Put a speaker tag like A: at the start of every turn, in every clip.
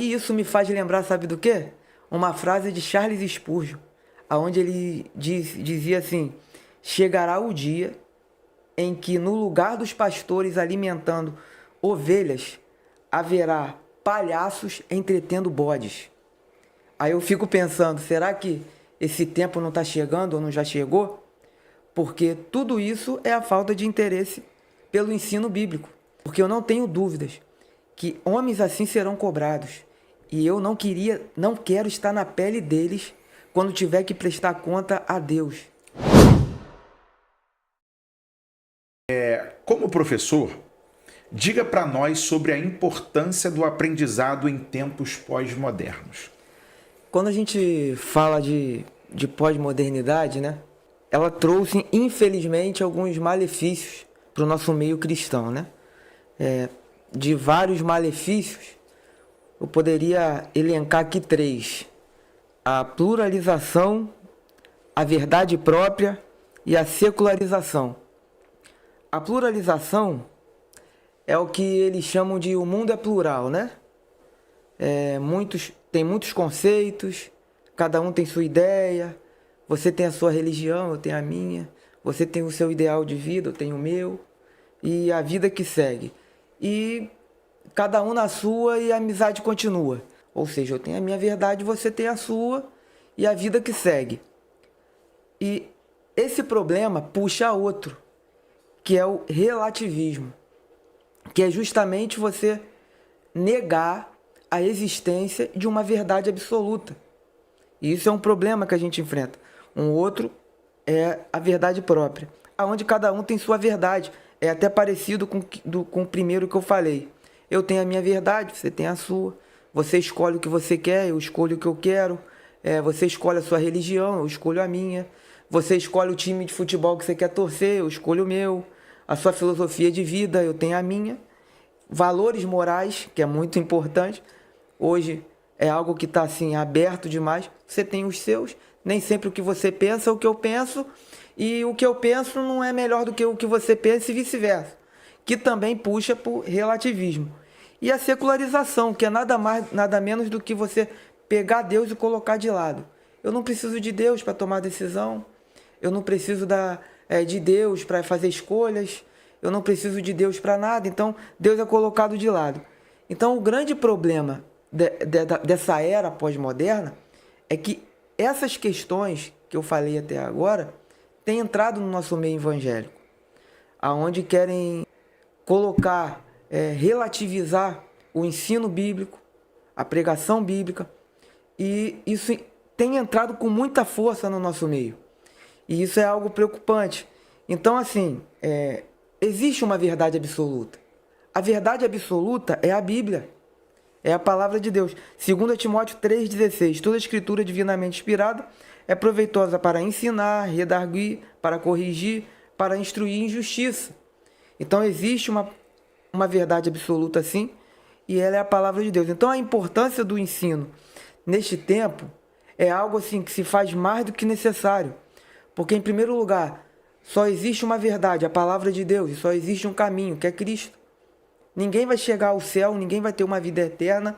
A: E isso me faz lembrar, sabe do quê? Uma frase de Charles Spurgeon, aonde ele dizia assim: chegará o dia em que no lugar dos pastores alimentando ovelhas, haverá palhaços entretendo bodes. Aí eu fico pensando, será que esse tempo não está chegando ou não já chegou? Porque tudo isso é a falta de interesse pelo ensino bíblico. Porque eu não tenho dúvidas que homens assim serão cobrados. E eu não quero estar na pele deles quando tiver que prestar conta a Deus.
B: Como professor, diga para nós sobre a importância do aprendizado em tempos pós-modernos.
A: Quando a gente fala de pós-modernidade, né? Ela trouxe, infelizmente, alguns malefícios para o nosso meio cristão, né? De vários malefícios, eu poderia elencar aqui três: a pluralização, a verdade própria e a secularização. A pluralização é o que eles chamam de o mundo é plural, né? Tem muitos conceitos, cada um tem sua ideia, você tem a sua religião, eu tenho a minha, você tem o seu ideal de vida, eu tenho o meu, e a vida que segue. E cada um na sua e a amizade continua. Ou seja, eu tenho a minha verdade, você tem a sua e a vida que segue. E esse problema puxa outro, que é o relativismo, que é justamente você negar a existência de uma verdade absoluta. E isso é um problema que a gente enfrenta. Um outro é a verdade própria, aonde cada um tem sua verdade. É até parecido com o primeiro que eu falei. Eu tenho a minha verdade, você tem a sua. Você escolhe o que você quer, eu escolho o que eu quero. Você escolhe a sua religião, eu escolho a minha. Você escolhe o time de futebol que você quer torcer, eu escolho o meu. A sua filosofia de vida, eu tenho a minha. Valores morais, que é muito importante. Hoje é algo que está assim, aberto demais. Você tem os seus. Nem sempre o que você pensa é o que eu penso. E o que eu penso não é melhor do que o que você pensa e vice-versa. Que também puxa para o relativismo. E a secularização, que é nada mais, nada menos do que você pegar Deus e colocar de lado. Eu não preciso de Deus para tomar decisão. Eu não preciso de Deus para fazer escolhas. Eu não preciso de Deus para nada. Então, Deus é colocado de lado. Então, o grande problema dessa era pós-moderna é que essas questões que eu falei até agora têm entrado no nosso meio evangélico, aonde querem colocar, relativizar o ensino bíblico, a pregação bíblica, e isso tem entrado com muita força no nosso meio. E isso é algo preocupante. Então, assim, existe uma verdade absoluta. A verdade absoluta é a Bíblia. É a palavra de Deus. 2 Timóteo 3,16. Toda escritura divinamente inspirada é proveitosa para ensinar, redarguir, para corrigir, para instruir em justiça. Então existe uma verdade absoluta assim, e ela é a palavra de Deus. Então a importância do ensino neste tempo é algo assim que se faz mais do que necessário. Porque, em primeiro lugar, só existe uma verdade, a palavra de Deus, e só existe um caminho, que é Cristo. Ninguém vai chegar ao céu, ninguém vai ter uma vida eterna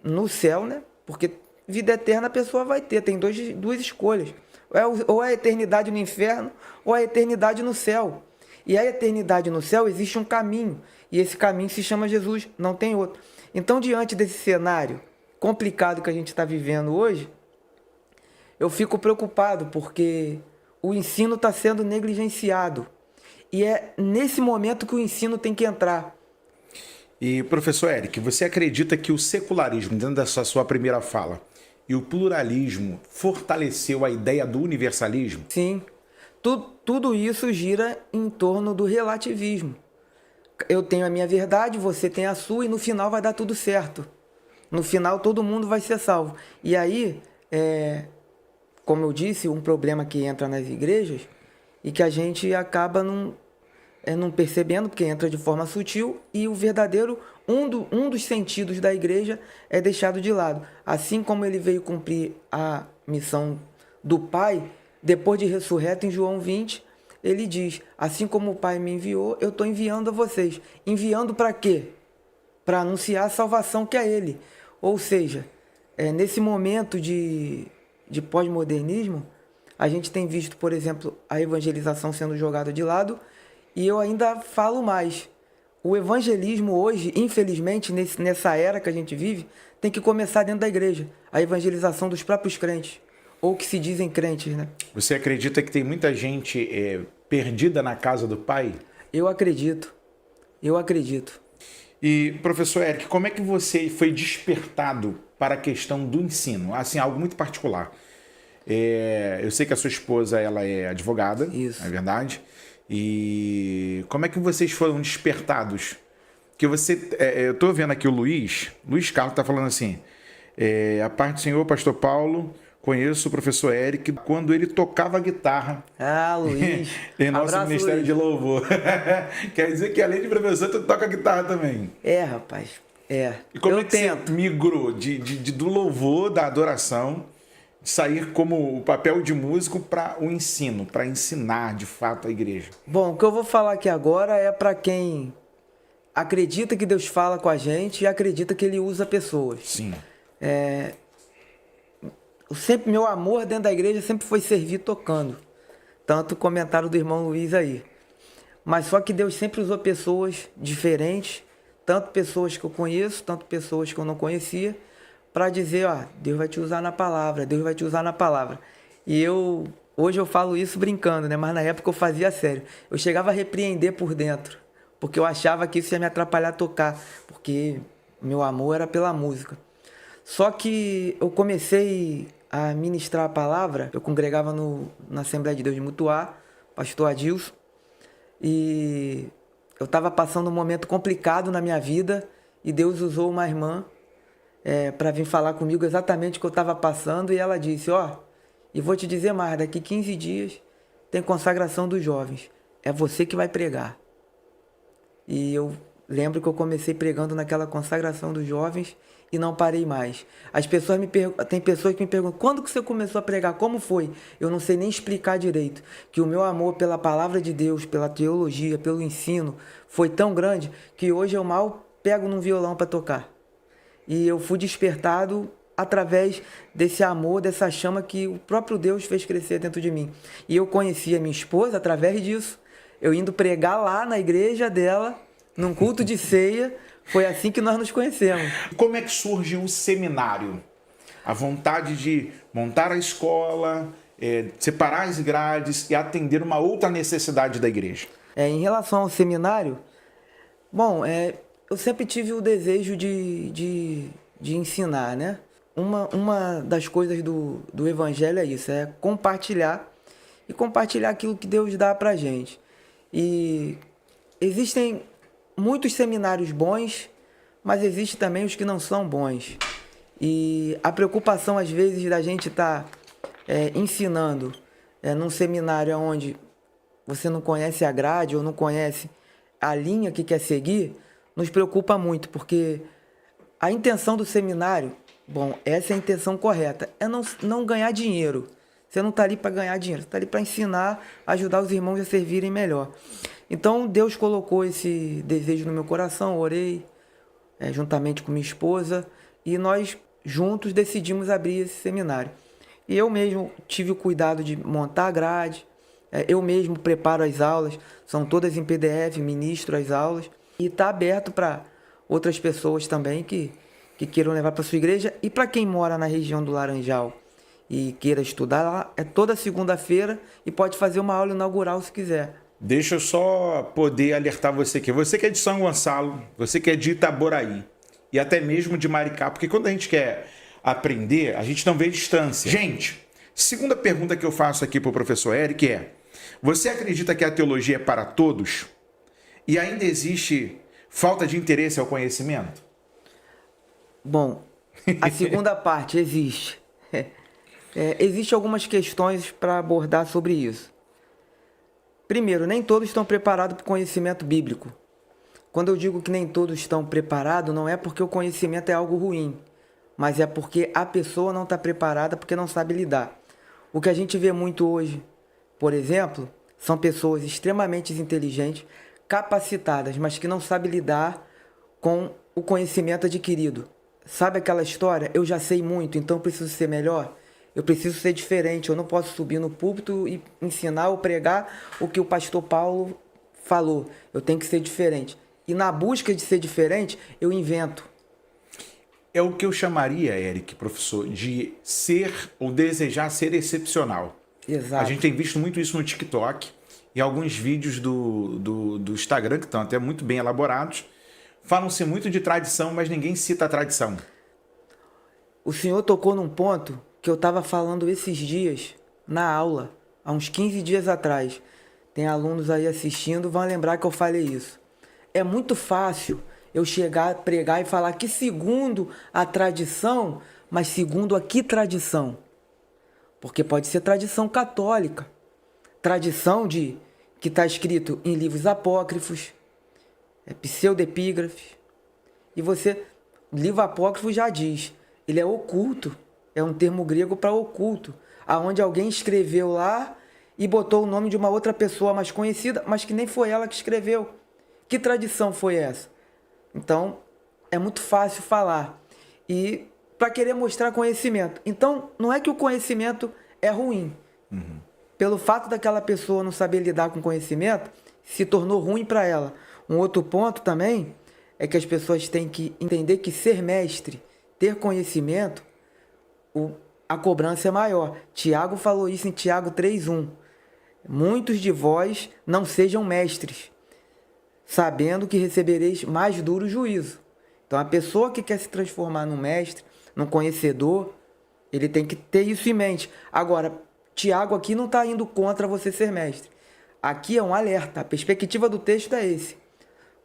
A: no céu, né? Porque vida eterna a pessoa vai ter, tem duas escolhas. Ou a eternidade no inferno, ou a eternidade no céu. E a eternidade no céu existe um caminho, e esse caminho se chama Jesus, não tem outro. Então, diante desse cenário complicado que a gente está vivendo hoje, eu fico preocupado porque o ensino está sendo negligenciado. E é nesse momento que o ensino tem que entrar.
B: E, professor Eric, você acredita que o secularismo, dentro dessa sua primeira fala, e o pluralismo fortaleceu a ideia do universalismo?
A: Sim, tudo isso gira em torno do relativismo. Eu tenho a minha verdade, você tem a sua, e no final vai dar tudo certo. No final todo mundo vai ser salvo. E aí, como eu disse, um problema que entra nas igrejas e que a gente acaba não percebendo, porque entra de forma sutil, e o verdadeiro, um dos sentidos da igreja é deixado de lado. Assim como ele veio cumprir a missão do Pai, depois de ressurreto, em João 20, ele diz: assim como o Pai me enviou, eu estou enviando a vocês. Enviando para quê? para anunciar a salvação que é Ele. Ou seja, nesse momento de pós-modernismo, a gente tem visto, por exemplo, a evangelização sendo jogada de lado, e eu ainda falo mais. O evangelismo hoje, infelizmente, nessa era que a gente vive, tem que começar dentro da igreja. A evangelização dos próprios crentes, ou que se dizem crentes, né?
B: Você acredita que tem muita gente perdida na casa do Pai?
A: Eu acredito. Eu acredito.
B: E, professor Eric, como é que você foi despertado para a questão do ensino? Assim, algo muito particular. Eu sei que a sua esposa ela é advogada,
A: Isso.
B: não é verdade? E como é que vocês foram despertados? Que você, eu estou vendo aqui o Luiz Carlos está falando assim, a parte do senhor, pastor Paulo, conheço o professor Eric quando ele tocava guitarra.
A: Ah, Luiz.
B: Em nosso
A: Abraço,
B: Ministério
A: Luiz.
B: de Louvor. Quer dizer que além de professor, tu toca guitarra também.
A: Rapaz.
B: E como
A: eu
B: é que
A: tento.
B: você migrou do louvor, da adoração, de sair como o papel de músico para o ensino, para ensinar de fato a igreja?
A: Bom, o que eu vou falar aqui agora é para quem acredita que Deus fala com a gente e acredita que Ele usa pessoas.
B: Sim.
A: Meu amor dentro da igreja sempre foi servir tocando. Tanto o comentário do irmão Luiz aí. Mas só que Deus sempre usou pessoas diferentes, tanto pessoas que eu conheço, tanto pessoas que eu não conhecia, para dizer, Deus vai te usar na palavra, Deus vai te usar na palavra. E hoje eu falo isso brincando, né? Mas na época eu fazia sério. Eu chegava a repreender por dentro, porque eu achava que isso ia me atrapalhar a tocar, porque meu amor era pela música. Só que eu comecei a ministrar a palavra, eu congregava na Assembleia de Deus de Mutuá, pastor Adilson, e eu estava passando um momento complicado na minha vida, e Deus usou uma irmã para vir falar comigo exatamente o que eu estava passando, e ela disse, e vou te dizer mais, daqui 15 dias tem consagração dos jovens, é você que vai pregar. E eu lembro que eu comecei pregando naquela consagração dos jovens e não parei mais. Tem pessoas que me perguntam, quando que você começou a pregar? Como foi? Eu não sei nem explicar direito. Que o meu amor pela palavra de Deus, pela teologia, pelo ensino, foi tão grande que hoje eu mal pego num violão para tocar. E eu fui despertado através desse amor, dessa chama que o próprio Deus fez crescer dentro de mim. E eu conheci a minha esposa através disso. Eu indo pregar lá na igreja dela, num culto de ceia, foi assim que nós nos conhecemos.
B: Como é que surge o seminário? A vontade de montar a escola, separar as grades e atender uma outra necessidade da igreja.
A: Em relação ao seminário, bom, eu sempre tive o desejo de ensinar, né? Uma das coisas do evangelho é isso, é compartilhar e compartilhar aquilo que Deus dá pra gente. E existem muitos seminários bons, mas existem também os que não são bons. E a preocupação, às vezes, da gente estar ensinando num seminário onde você não conhece a grade ou não conhece a linha que quer seguir, nos preocupa muito, porque a intenção do seminário, bom, essa é a intenção correta, é não ganhar dinheiro. Você não está ali para ganhar dinheiro, você está ali para ensinar, ajudar os irmãos a servirem melhor. Então, Deus colocou esse desejo no meu coração, orei juntamente com minha esposa, e nós juntos decidimos abrir esse seminário. E eu mesmo tive o cuidado de montar a grade, eu mesmo preparo as aulas, são todas em PDF, ministro as aulas, e está aberto para outras pessoas também que queiram levar para sua igreja, e para quem mora na região do Laranjal e queira estudar lá, é toda segunda-feira e pode fazer uma aula inaugural se quiser.
B: Deixa eu só poder alertar você aqui. Você que é de São Gonçalo, você que é de Itaboraí e até mesmo de Maricá, porque quando a gente quer aprender, a gente não vê distância. Gente, segunda pergunta que eu faço aqui para o professor Eric é: você acredita que a teologia é para todos? E ainda existe falta de interesse ao conhecimento?
A: Bom, a segunda parte existe. Existem algumas questões para abordar sobre isso. Primeiro, nem todos estão preparados para o conhecimento bíblico. Quando eu digo que nem todos estão preparados, não é porque o conhecimento é algo ruim, mas é porque a pessoa não está preparada porque não sabe lidar. O que a gente vê muito hoje, por exemplo, são pessoas extremamente inteligentes, capacitadas, mas que não sabem lidar com o conhecimento adquirido. Sabe aquela história? Eu já sei muito, então eu preciso ser melhor. Eu preciso ser diferente. Eu não posso subir no púlpito e ensinar ou pregar o que o pastor Paulo falou. Eu tenho que ser diferente. E na busca de ser diferente, eu invento.
B: É o que eu chamaria, Eric, professor, de ser ou desejar ser excepcional.
A: Exato.
B: A gente tem visto muito isso no TikTok e alguns vídeos do Instagram, que estão até muito bem elaborados. Falam-se muito de tradição, mas ninguém cita a tradição.
A: O senhor tocou num ponto que eu estava falando esses dias na aula, há uns 15 dias atrás. Tem alunos aí assistindo, vão lembrar que eu falei isso. É muito fácil eu chegar, pregar e falar que segundo a tradição, mas segundo a que tradição? Porque pode ser tradição católica, tradição de que está escrito em livros apócrifos, pseudepígrafes. E você, livro apócrifo já diz, ele é oculto, é um termo grego para oculto, aonde alguém escreveu lá e botou o nome de uma outra pessoa mais conhecida, mas que nem foi ela que escreveu. Que tradição foi essa? Então, é muito fácil falar. E para querer mostrar conhecimento. Então, não é que o conhecimento é ruim. Pelo fato daquela pessoa não saber lidar com conhecimento, se tornou ruim para ela. Um outro ponto também é que as pessoas têm que entender que ser mestre, ter conhecimento, a cobrança é maior. Tiago falou isso em Tiago 3:1. Muitos de vós não sejam mestres, sabendo que recebereis mais duro juízo. Então, a pessoa que quer se transformar num mestre, num conhecedor, ele tem que ter isso em mente. Agora, Tiago aqui não está indo contra você ser mestre. Aqui é um alerta. A perspectiva do texto é esse.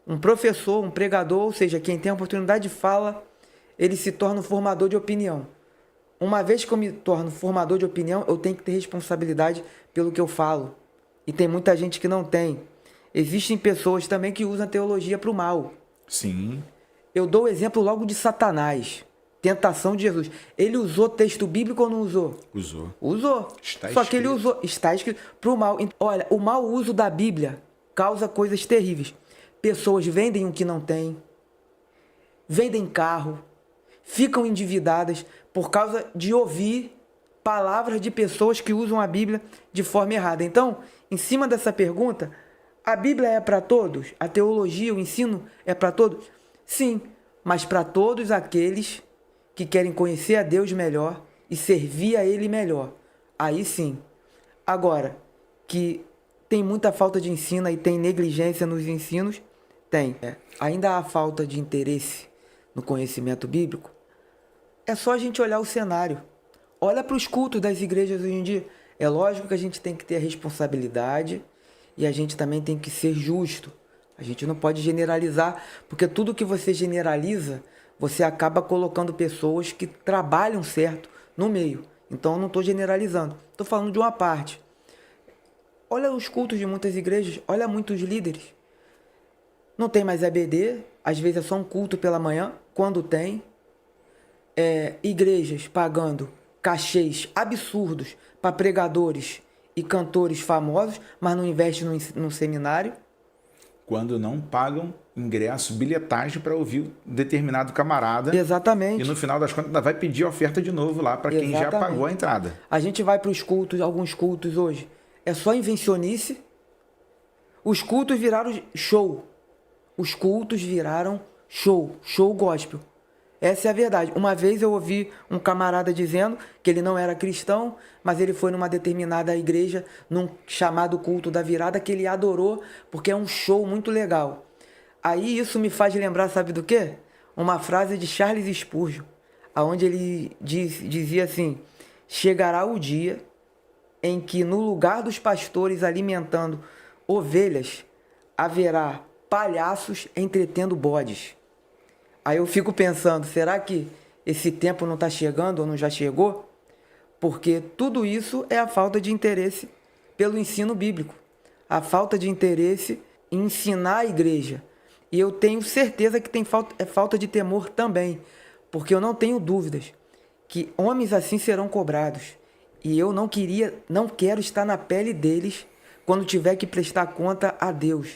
A: Um professor, um pregador, ou seja, quem tem a oportunidade de fala, ele se torna um formador de opinião. Uma vez que eu me torno formador de opinião, eu tenho que ter responsabilidade pelo que eu falo. E tem muita gente que não tem. Existem pessoas também que usam a teologia para o mal.
B: Sim.
A: Eu dou o exemplo logo de Satanás. Tentação de Jesus. Ele usou texto bíblico ou não usou?
B: Usou.
A: Usou. Só que ele usou. Está escrito para o mal. Olha, o mau uso da Bíblia causa coisas terríveis. Pessoas vendem o que não têm. Vendem carro. Ficam endividadas por causa de ouvir palavras de pessoas que usam a Bíblia de forma errada. Então, em cima dessa pergunta, a Bíblia é para todos? A teologia, o ensino é para todos? Sim, mas para todos aqueles que querem conhecer a Deus melhor e servir a Ele melhor. Aí sim. Agora, que tem muita falta de ensino e tem negligência nos ensinos, tem. Ainda há falta de interesse no conhecimento bíblico. É só a gente olhar o cenário. Olha para os cultos das igrejas hoje em dia. É lógico que a gente tem que ter a responsabilidade e a gente também tem que ser justo. A gente não pode generalizar, porque tudo que você generaliza, você acaba colocando pessoas que trabalham certo no meio. Então eu não estou generalizando, estou falando de uma parte. Olha os cultos de muitas igrejas, olha muitos líderes. Não tem mais EBD, às vezes é só um culto pela manhã, quando tem. Igrejas pagando cachês absurdos para pregadores e cantores famosos, mas não investem num seminário.
B: Quando não pagam ingresso, bilhetagem para ouvir determinado camarada.
A: Exatamente.
B: E no final das contas ainda vai pedir oferta de novo lá para quem já pagou a entrada.
A: A gente vai para os cultos, alguns cultos hoje, é só invencionice. Os cultos viraram show. Os cultos viraram show gospel. Essa é a verdade. Uma vez eu ouvi um camarada dizendo que ele não era cristão, mas ele foi numa determinada igreja, num chamado culto da virada, que ele adorou, porque é um show muito legal. Aí isso me faz lembrar, sabe do quê? Uma frase de Charles Spurgeon, onde ele dizia assim: chegará o dia em que no lugar dos pastores alimentando ovelhas, haverá palhaços entretendo bodes. Aí eu fico pensando, será que esse tempo não está chegando ou não já chegou? Porque tudo isso é a falta de interesse pelo ensino bíblico. A falta de interesse em ensinar a igreja. E eu tenho certeza que tem falta de temor também. Porque eu não tenho dúvidas que homens assim serão cobrados. E eu não quero estar na pele deles quando tiver que prestar conta a Deus.